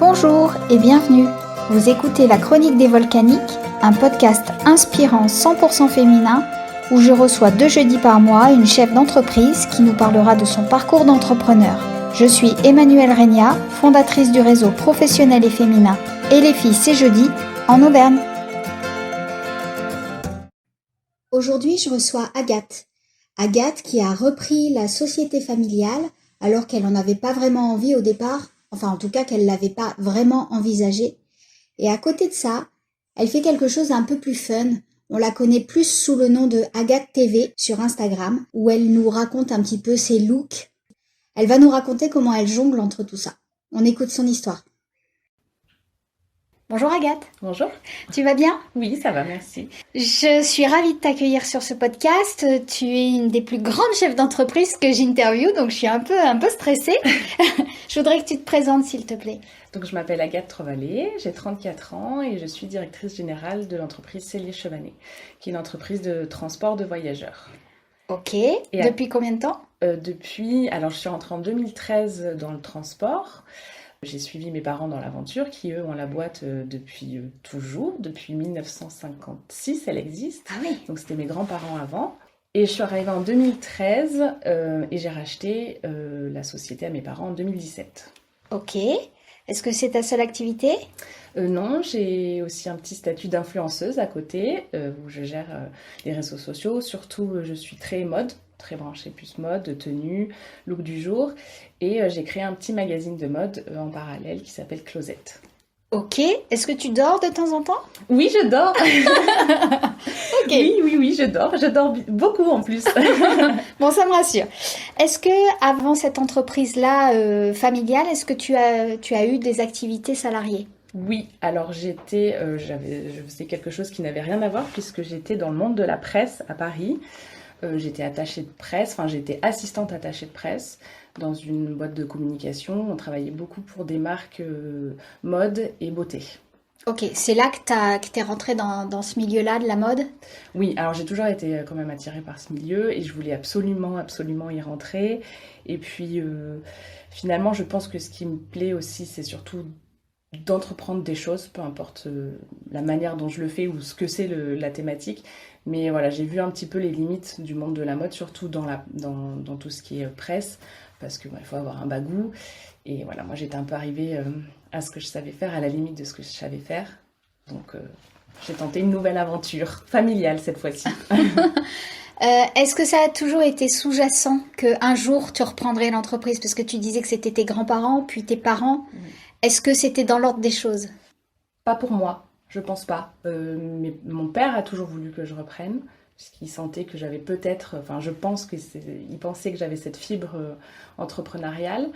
Bonjour et bienvenue. Vous écoutez La Chronique des Volcaniques, un podcast inspirant 100% féminin où je reçois 2 jeudis par mois une chef d'entreprise qui nous parlera de son parcours d'entrepreneur. Je suis Emmanuelle Regna, fondatrice du réseau professionnel et féminin Et les filles c'est jeudi en Auvergne. Aujourd'hui, je reçois Agathe. Agathe qui a repris la société familiale alors qu'elle n'en avait pas vraiment envie au départ. Enfin, en tout cas, qu'elle ne l'avait pas vraiment envisagé. Et à côté de ça, elle fait quelque chose d'un peu plus fun. On la connaît plus sous le nom de Agathe TV sur Instagram, où elle nous raconte un petit peu ses looks. Elle va nous raconter comment elle jongle entre tout ça. On écoute son histoire. Bonjour Agathe. Bonjour. Tu vas bien ? Oui, ça va, merci. Je suis ravie de t'accueillir sur ce podcast. Tu es une des plus grandes chefs d'entreprise que j'interviewe, donc je suis un peu stressée. Je voudrais que tu te présentes, s'il te plaît. Donc, je m'appelle Agathe Trevalet, j'ai 34 ans et je suis directrice générale de l'entreprise Cellier Chevanet, qui est une entreprise de transport de voyageurs. Ok. Depuis combien de temps ? Alors je suis rentrée en 2013 dans le transport. J'ai suivi mes parents dans l'aventure qui, eux, ont la boîte depuis toujours. Depuis 1956, elle existe. Ah oui. Donc, c'était mes grands-parents avant. Et je suis arrivée en 2013 et j'ai racheté la société à mes parents en 2017. Ok. Est-ce que c'est ta seule activité ? Non, j'ai aussi un petit statut d'influenceuse à côté où je gère les réseaux sociaux. Surtout, je suis très mode, très branchée plus mode, tenue, look du jour. Et j'ai créé un petit magazine de mode en parallèle qui s'appelle Closette. Ok. Est-ce que tu dors de temps en temps ? Oui, je dors. Ok. Oui, je dors. Je dors beaucoup en plus. Bon, ça me rassure. Est-ce que avant cette entreprise-là familiale, est-ce que tu as eu des activités salariées ? Oui, alors je faisais quelque chose qui n'avait rien à voir puisque j'étais dans le monde de la presse à Paris. J'étais j'étais assistante attachée de presse dans une boîte de communication. On travaillait beaucoup pour des marques mode et beauté. Ok, c'est là que t'es rentrée dans ce milieu-là de la mode ? Oui, alors j'ai toujours été quand même attirée par ce milieu et je voulais absolument y rentrer. Et puis finalement, je pense que ce qui me plaît aussi, c'est surtout d'entreprendre des choses, peu importe la manière dont je le fais ou ce que c'est la thématique. Mais voilà, j'ai vu un petit peu les limites du monde de la mode, surtout dans tout ce qui est presse, parce qu'il faut avoir un bagou. Et voilà, moi j'étais un peu arrivée à ce que je savais faire, à la limite de ce que je savais faire. Donc j'ai tenté une nouvelle aventure, familiale cette fois-ci. Est-ce que ça a toujours été sous-jacent qu'un jour tu reprendrais l'entreprise ? Parce que tu disais que c'était tes grands-parents, puis tes parents. Est-ce que c'était dans l'ordre des choses ? Pas pour moi, je pense pas. Mais mon père a toujours voulu que je reprenne, puisqu'il sentait que j'avais je pense qu'il pensait que j'avais cette fibre entrepreneuriale.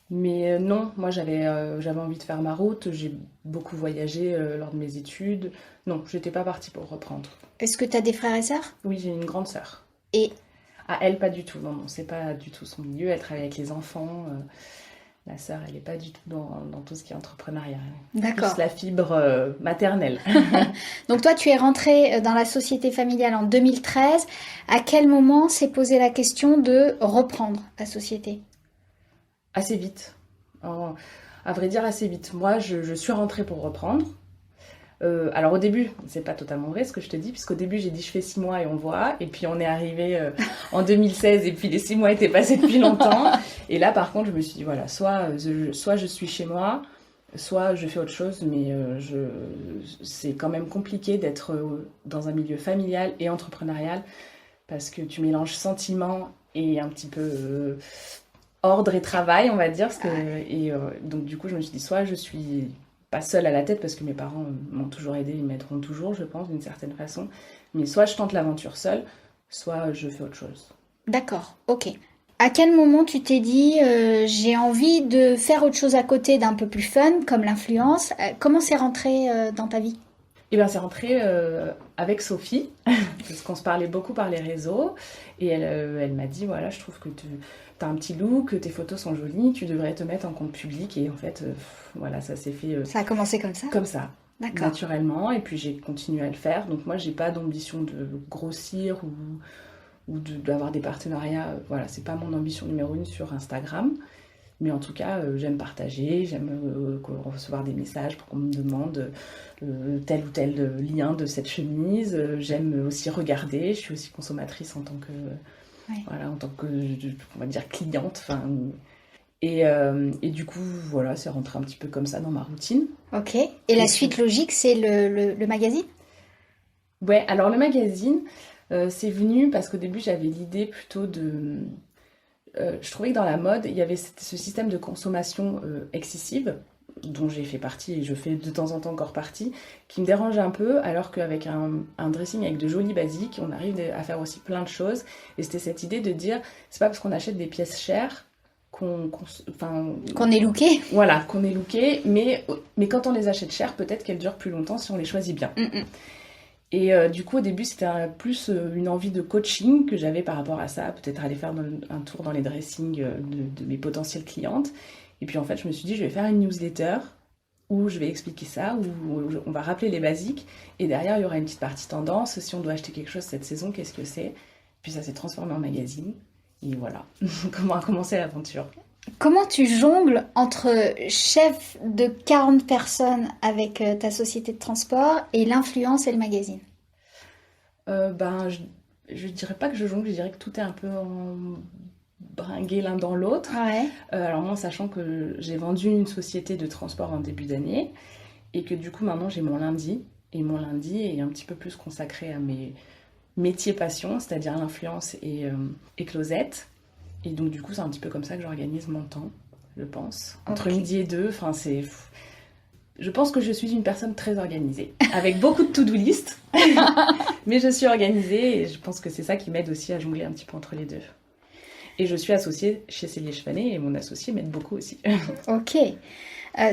Mais non, moi j'avais envie de faire ma route, j'ai beaucoup voyagé lors de mes études. Non, j'étais pas partie pour reprendre. Est-ce que tu as des frères et sœurs ? Oui, j'ai une grande sœur. Et Ah, elle, pas du tout. Non, c'est pas du tout son milieu. Elle travaille avec les enfants. La sœur, elle n'est pas du tout dans tout ce qui est entrepreneuriat. D'accord. Plus la fibre maternelle. Donc toi, tu es rentrée dans la société familiale en 2013. À quel moment s'est posée la question de reprendre la société ? Assez vite. À vrai dire, assez vite. Moi, je suis rentrée pour reprendre. Alors au début, c'est pas totalement vrai ce que je te dis, puisqu'au début j'ai dit je fais 6 mois et on voit, et puis on est arrivé en 2016 et puis les 6 mois étaient passés depuis longtemps. Et là par contre je me suis dit voilà, soit je suis chez moi, soit je fais autre chose, mais c'est quand même compliqué d'être dans un milieu familial et entrepreneurial, parce que tu mélanges sentiment et un petit peu ordre et travail, on va dire. Donc du coup je me suis dit soit je suis pas seule à la tête, parce que mes parents m'ont toujours aidée, ils m'aideront toujours, je pense, d'une certaine façon. Mais soit je tente l'aventure seule, soit je fais autre chose. D'accord, ok. À quel moment tu t'es dit j'ai envie de faire autre chose à côté d'un peu plus fun, comme l'influence ? Comment c'est rentré dans ta vie ? Eh bien, c'est rentré avec Sophie, parce qu'on se parlait beaucoup par les réseaux. Et elle m'a dit, voilà, je trouve que tu as un petit look, que tes photos sont jolies, tu devrais te mettre en compte public. Et en fait, voilà, ça s'est fait... Ça a commencé comme ça ? Comme ça, d'accord. Naturellement. Et puis, j'ai continué à le faire. Donc moi, j'ai pas d'ambition de grossir ou d'avoir des partenariats. Voilà, c'est pas mon ambition numéro 1 sur Instagram. Mais en tout cas, j'aime partager, j'aime recevoir des messages pour qu'on me demande tel ou tel lien de cette chemise. J'aime aussi regarder, je suis aussi consommatrice en tant que, Ouais. voilà, en tant que, on va dire, cliente. Enfin, et du coup, voilà, c'est rentré un petit peu comme ça dans ma routine. Ok. Et la Et suite puis, logique, c'est le magazine? ouais, alors le magazine, c'est venu parce qu'au début, j'avais l'idée plutôt de... je trouvais que dans la mode, il y avait ce système de consommation excessive, dont j'ai fait partie et je fais de temps en temps encore partie, qui me dérange un peu, alors qu'avec un dressing avec de jolis basiques, on arrive à faire aussi plein de choses. Et c'était cette idée de dire, c'est pas parce qu'on achète des pièces chères enfin, Qu'on est looké? voilà, qu'on est looké, mais quand on les achète chères, peut-être qu'elles durent plus longtemps si on les choisit bien. Mm, mm. Et du coup, au début, c'était plus une envie de coaching que j'avais par rapport à ça, peut-être aller faire un tour dans les dressings de mes potentielles clientes. Et puis en fait, je me suis dit, je vais faire une newsletter où je vais expliquer ça, où on va rappeler les basiques. Et derrière, il y aura une petite partie tendance. Si on doit acheter quelque chose cette saison, qu'est-ce que c'est? Puis ça s'est transformé en magazine. Et voilà comment a commencé l'aventure. Comment tu jongles entre chef de 40 personnes avec ta société de transport et l'influence et le magazine? Ben, je dirais pas que je jongle, je dirais que tout est un peu bringué l'un dans l'autre. Ouais. Alors moi, sachant que j'ai vendu une société de transport en début d'année et que du coup maintenant j'ai mon lundi et mon lundi est un petit peu plus consacré à mes métiers passions, c'est-à-dire l'influence et Closette. Et donc du coup c'est un petit peu comme ça que j'organise mon temps, je pense. Entre Ok. midi et deux, enfin c'est... Je pense que je suis une personne très organisée, avec beaucoup de to-do list, mais je suis organisée et je pense que c'est ça qui m'aide aussi à jongler un petit peu entre les deux. Et je suis associée chez Cellier Chevanet et mon associé m'aide beaucoup aussi. Ok.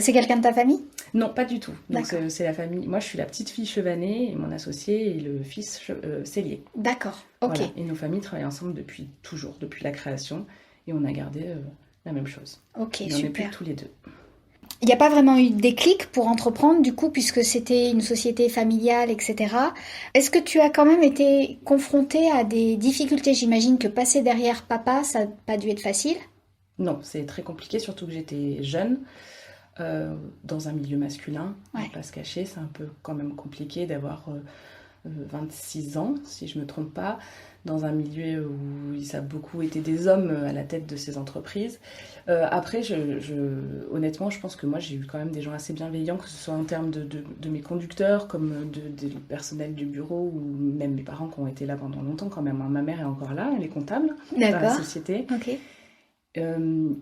C'est quelqu'un de ta famille? Non, pas du tout. Donc D'accord. c'est la famille. Moi, je suis la petite fille Chevanet et mon associé est le fils Cellier. D'accord. Ok. Voilà. Et nos familles travaillent ensemble depuis toujours, depuis la création, et on a gardé la même chose. Ok, Il n'en est plus super. que tous les deux. Il n'y a pas vraiment eu de déclic pour entreprendre, du coup, puisque c'était une société familiale, etc. Est-ce que tu as quand même été confronté à des difficultés? J'imagine que passer derrière papa, ça n'a pas dû être facile. Non, c'est très compliqué, surtout que j'étais jeune, dans un milieu masculin. On ne Ouais. va pas se cacher, c'est un peu quand même compliqué d'avoir 26 ans, si je ne me trompe pas, dans un milieu où ça a beaucoup été des hommes à la tête de ces entreprises. Après, honnêtement, je pense que moi, j'ai eu quand même des gens assez bienveillants, que ce soit en termes de mes conducteurs, comme des personnels du bureau, ou même mes parents qui ont été là pendant longtemps quand même. Ma mère est encore là, elle est comptable dans la D'accord. société. Ok.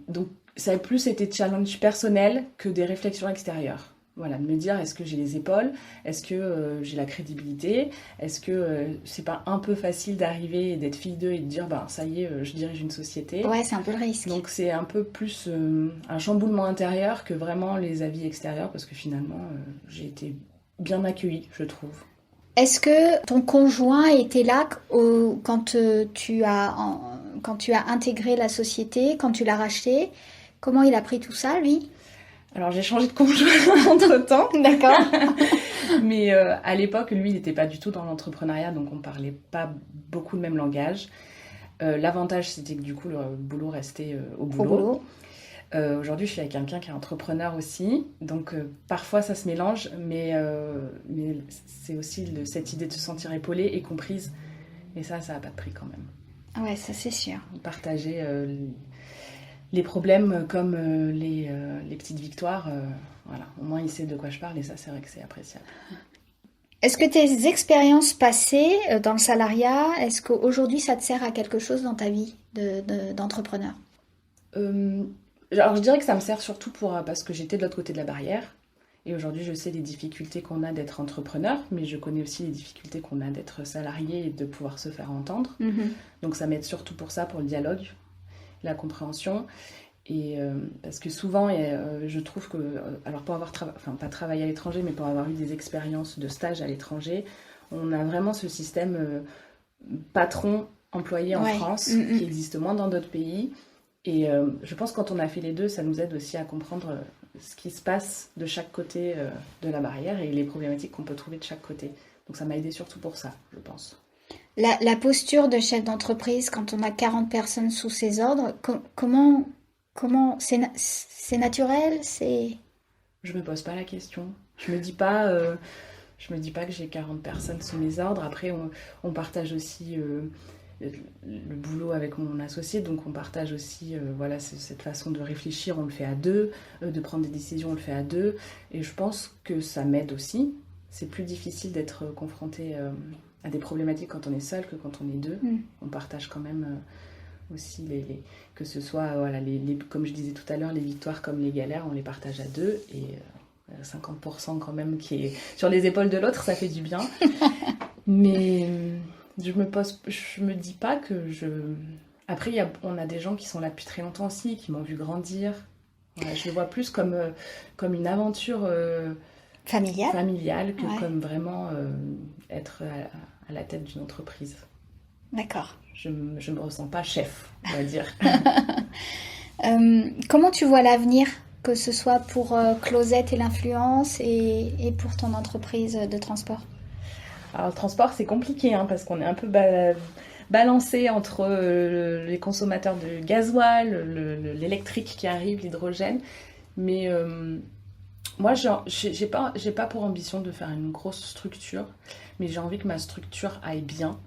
Donc, ça a plus été challenge personnel que des réflexions extérieures. Voilà, de me dire, est-ce que j'ai les épaules? Est-ce que j'ai la crédibilité? Est-ce que c'est pas un peu facile d'arriver et d'être fille d'eux et de dire, ben ça y est, je dirige une société? Ouais, c'est un peu le risque. Donc c'est un peu plus un chamboulement intérieur que vraiment les avis extérieurs, parce que finalement, j'ai été bien accueillie, je trouve. Est-ce que ton conjoint était là quand quand tu as intégré la société, quand tu l'as racheté? Comment il a pris tout ça, lui? Alors j'ai changé de conjoint entre-temps, D'accord. mais à l'époque, lui, il n'était pas du tout dans l'entrepreneuriat, donc on parlait pas beaucoup le même langage. L'avantage, c'était que du coup, le boulot restait au Au boulot. boulot. Aujourd'hui, je suis avec quelqu'un qui est entrepreneur aussi, donc parfois ça se mélange, mais c'est aussi cette idée de se sentir épaulée et comprise, et ça n'a pas de prix quand même. Ouais, ça c'est sûr. Partager les problèmes comme les petites victoires, voilà, au moins il sait de quoi je parle, et ça, c'est vrai que c'est appréciable. Est-ce que tes expériences passées dans le salariat, est-ce qu'aujourd'hui ça te sert à quelque chose dans ta vie d'entrepreneur? Alors je dirais que ça me sert surtout parce que j'étais de l'autre côté de la barrière. Et aujourd'hui, je sais les difficultés qu'on a d'être entrepreneur, mais je connais aussi les difficultés qu'on a d'être salarié et de pouvoir se faire entendre. Mhm. Donc ça m'aide surtout pour ça, pour le dialogue, la compréhension. Et parce que souvent, je trouve que, alors pour avoir pas travaillé à l'étranger, mais pour avoir eu des expériences de stage à l'étranger, on a vraiment ce système patron-employé en Ouais. France, Mhm. qui existe moins dans d'autres pays. Et je pense que quand on a fait les deux, ça nous aide aussi à comprendre ce qui se passe de chaque côté de la barrière et les problématiques qu'on peut trouver de chaque côté. Donc ça m'a aidé surtout pour ça, je pense. La posture de chef d'entreprise quand on a 40 personnes sous ses ordres, comment Comment c'est naturel, c'est... Je me pose pas la question. Je me dis pas que j'ai 40 personnes sous mes ordres. Après, on partage aussi le boulot avec mon associé, donc on partage aussi voilà, cette façon de réfléchir, on le fait à deux, de prendre des décisions, on le fait à deux. Et je pense que ça m'aide aussi. C'est plus difficile d'être confronté à des problématiques quand on est seul que quand on est deux. On partage quand même aussi que ce soit, voilà, comme je disais tout à l'heure, les victoires comme les galères, on les partage à deux. Et 50% quand même qui est sur les épaules de l'autre, ça fait du bien. Mais je me dis pas que je... Après, on a des gens qui sont là depuis très longtemps aussi, qui m'ont vu grandir. Voilà, je le vois plus comme une aventure familiale que comme vraiment être à la tête d'une entreprise. D'accord. Je me ressens pas chef, on va dire. Comment tu vois l'avenir, que ce soit pour Closette et l'influence et pour ton entreprise de transport? Alors, le transport, c'est compliqué parce qu'on est un peu balancé entre les consommateurs de gasoil, l'électrique qui arrive, l'hydrogène. Mais moi, j'ai pas pour ambition de faire une grosse structure, mais j'ai envie que ma structure aille bien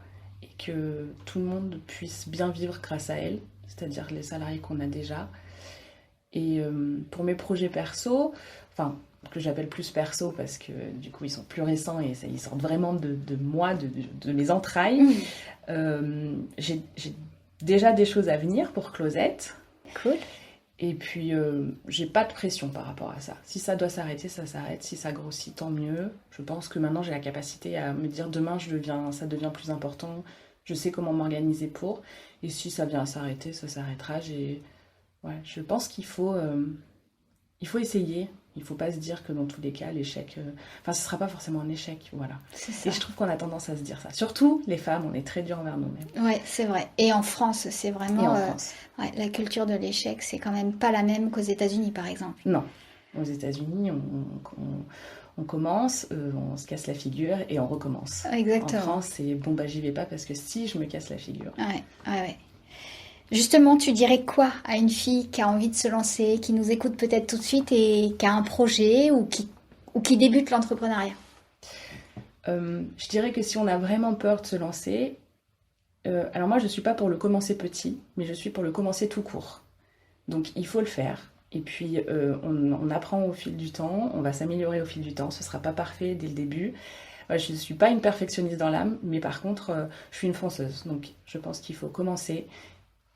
et que tout le monde puisse bien vivre grâce à elle, c'est-à-dire les salariés qu'on a déjà. Et pour mes projets perso, enfin, que j'appelle plus perso parce que du coup ils sont plus récents et ils sortent vraiment de moi, de mes entrailles. J'ai déjà des choses à venir pour Closette. Cool. Et puis j'ai pas de pression par rapport à ça. Si ça doit s'arrêter, ça s'arrête. Si ça grossit, tant mieux. Je pense que maintenant j'ai la capacité à me dire demain ça devient plus important. Je sais comment m'organiser pour. Et si ça vient à s'arrêter, ça s'arrêtera. Je pense qu'il faut essayer. Il ne faut pas se dire que dans tous les cas, l'échec... ce ne sera pas forcément un échec, voilà. Et je trouve qu'on a tendance à se dire ça. Surtout, les femmes, on est très durs envers nous-mêmes. Ouais, c'est vrai. Et en France, c'est vraiment... la culture de l'échec, c'est quand même pas la même qu'aux États-Unis, par exemple. Non. Aux États-Unis, on commence, on se casse la figure et on recommence. Exactement. En France, c'est bon, j'y vais pas parce que si je me casse la figure. Ouais. Justement, tu dirais quoi à une fille qui a envie de se lancer, qui nous écoute peut-être tout de suite et qui a un projet ou qui débute l'entrepreneuriat? Je dirais que si on a vraiment peur de se lancer, alors moi je ne suis pas pour le commencer petit, mais je suis pour le commencer tout court. Donc il faut le faire. Et puis on apprend au fil du temps, on va s'améliorer au fil du temps, ce ne sera pas parfait dès le début. Je ne suis pas une perfectionniste dans l'âme, mais par contre je suis une fonceuse. Donc je pense qu'il faut commencer.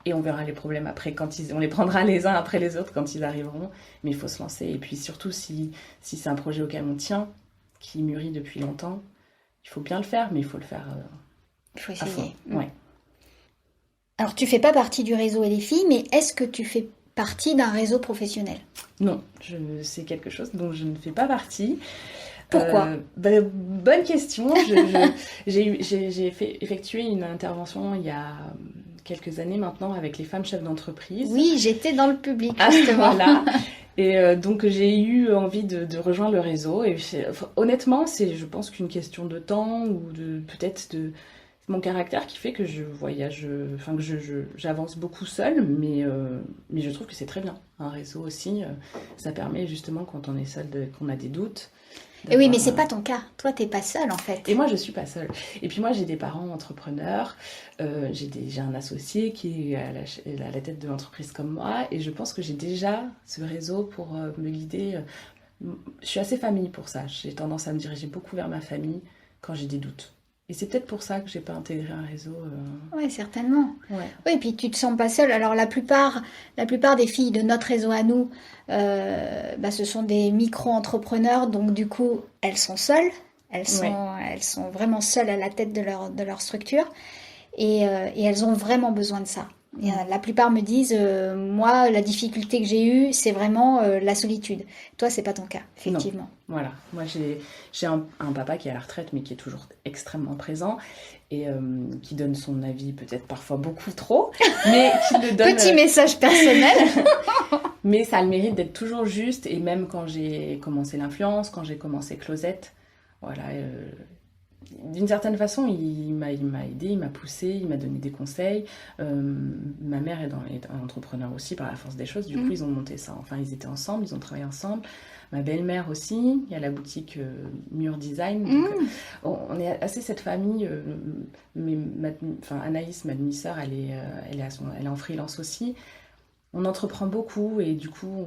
Et on verra les problèmes après, on les prendra les uns après les autres quand ils arriveront. Mais il faut se lancer. Et puis surtout, si c'est un projet auquel on tient, qui mûrit depuis longtemps, il faut bien le faire, mais il faut le faire il faut essayer. à fond. Ouais. Alors, tu fais pas partie du réseau et des filles, mais est-ce que tu fais partie d'un réseau professionnel? Non, c'est quelque chose dont je ne fais pas partie. Pourquoi? Bonne question. J'ai effectué une intervention il y a quelques années maintenant avec les femmes chefs d'entreprise. Oui, j'étais dans le public, justement. Voilà. Et donc j'ai eu envie de rejoindre le réseau. Et honnêtement, c'est, je pense, qu'une question de temps ou peut-être de mon caractère qui fait que je voyage, que j'avance beaucoup seule, mais je trouve que c'est très bien. Un réseau aussi, ça permet justement quand on est seul, qu'on a des doutes. Et oui, mais c'est pas ton cas. Toi, t'es pas seule en fait. Et moi, je suis pas seule. Et puis moi, j'ai des parents entrepreneurs. J'ai un associé qui est à la tête de l'entreprise comme moi. Et je pense que j'ai déjà ce réseau pour me guider. Je suis assez famille pour ça. J'ai tendance à me diriger beaucoup vers ma famille quand j'ai des doutes. Et c'est peut-être pour ça que j'ai pas intégré un réseau. Oui, certainement. Ouais. Oui, et puis tu te sens pas seule. Alors la plupart des filles de notre réseau à nous, ce sont des micro-entrepreneurs, donc du coup, elles sont seules. Elles sont vraiment seules à la tête de leur structure. Et elles ont vraiment besoin de ça. Et, la plupart me disent, moi, la difficulté que j'ai eue, c'est vraiment la solitude. Toi, c'est pas ton cas, effectivement. Non. Voilà. Moi, j'ai un papa qui est à la retraite, mais qui est toujours extrêmement présent et qui donne son avis, peut-être parfois beaucoup trop, mais qui le donne... Petit message personnel. Mais ça a le mérite d'être toujours juste. Et même quand j'ai commencé l'influence, quand j'ai commencé Closette, voilà... d'une certaine façon, il m'a aidé, il m'a poussé, il m'a donné des conseils. Ma mère est entrepreneur aussi par la force des choses. Du coup, ils ont monté ça. Enfin, ils étaient ensemble, ils ont travaillé ensemble. Ma belle-mère aussi, il y a la boutique Mur Design. Donc, on est assez cette famille. Anaïs, ma demi-sœur, elle est en freelance aussi. On entreprend beaucoup et du coup,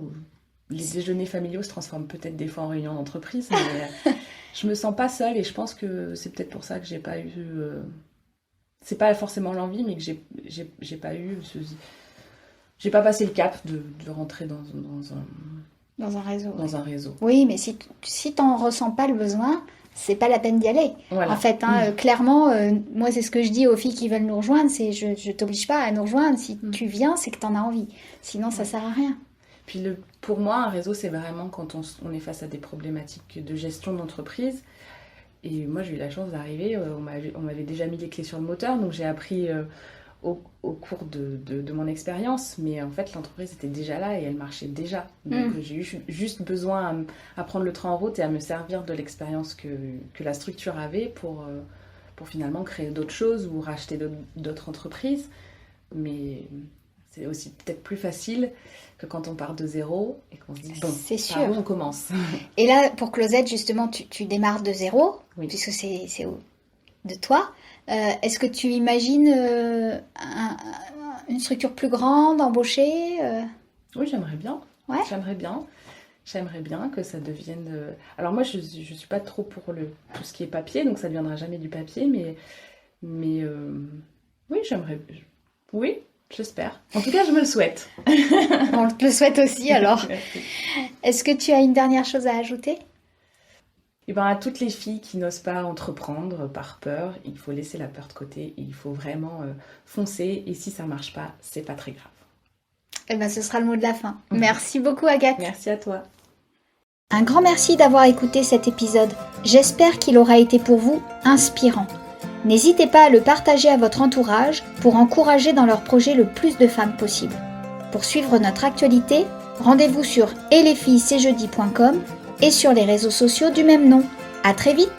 les déjeuners familiaux se transforment peut-être des fois en réunions d'entreprise. Mais je me sens pas seule et je pense que c'est peut-être pour ça que j'ai pas eu. C'est pas forcément l'envie, mais que j'ai pas eu. J'ai pas passé le cap de rentrer dans Dans un réseau. un réseau. Oui, mais si t'en ressens pas le besoin, c'est pas la peine d'y aller. Voilà. En fait, clairement, moi c'est ce que je dis aux filles qui veulent nous rejoindre, c'est je t'oblige pas à nous rejoindre. Si tu viens, c'est que t'en as envie. Sinon, ça sert à rien. Puis pour moi, un réseau, c'est vraiment quand on est face à des problématiques de gestion d'entreprise. Et moi, j'ai eu la chance d'arriver, on m'avait déjà mis les clés sur le moteur, donc j'ai appris au cours de mon expérience. Mais en fait, l'entreprise était déjà là et elle marchait déjà. Donc j'ai eu juste besoin à prendre le train en route et à me servir de l'expérience que la structure avait pour finalement créer d'autres choses ou racheter d'autres entreprises. Mais c'est aussi peut-être plus facile que quand on part de zéro et qu'on se dit bon, c'est sûr. Par où on commence. Et là, pour Closette, justement, tu démarres de zéro, oui. Puisque c'est de toi. Est-ce que tu imagines une structure plus grande, embauchée Oui, j'aimerais bien. Ouais. J'aimerais bien que ça devienne... Alors moi, je suis pas trop pour tout ce qui est papier, donc ça ne deviendra jamais du papier, mais oui, j'aimerais... Oui, j'espère. En tout cas, je me le souhaite. On te le souhaite aussi, alors. Merci. Est-ce que tu as une dernière chose à ajouter ? Et ben, à toutes les filles qui n'osent pas entreprendre par peur, il faut laisser la peur de côté et il faut vraiment foncer. Et si ça ne marche pas, c'est pas très grave. Eh ben, ce sera le mot de la fin. Merci beaucoup, Agathe. Merci à toi. Un grand merci d'avoir écouté cet épisode. J'espère qu'il aura été pour vous inspirant. N'hésitez pas à le partager à votre entourage pour encourager dans leur projet le plus de femmes possible. Pour suivre notre actualité, rendez-vous sur etlesfillescestjeudi.com et sur les réseaux sociaux du même nom. À très vite!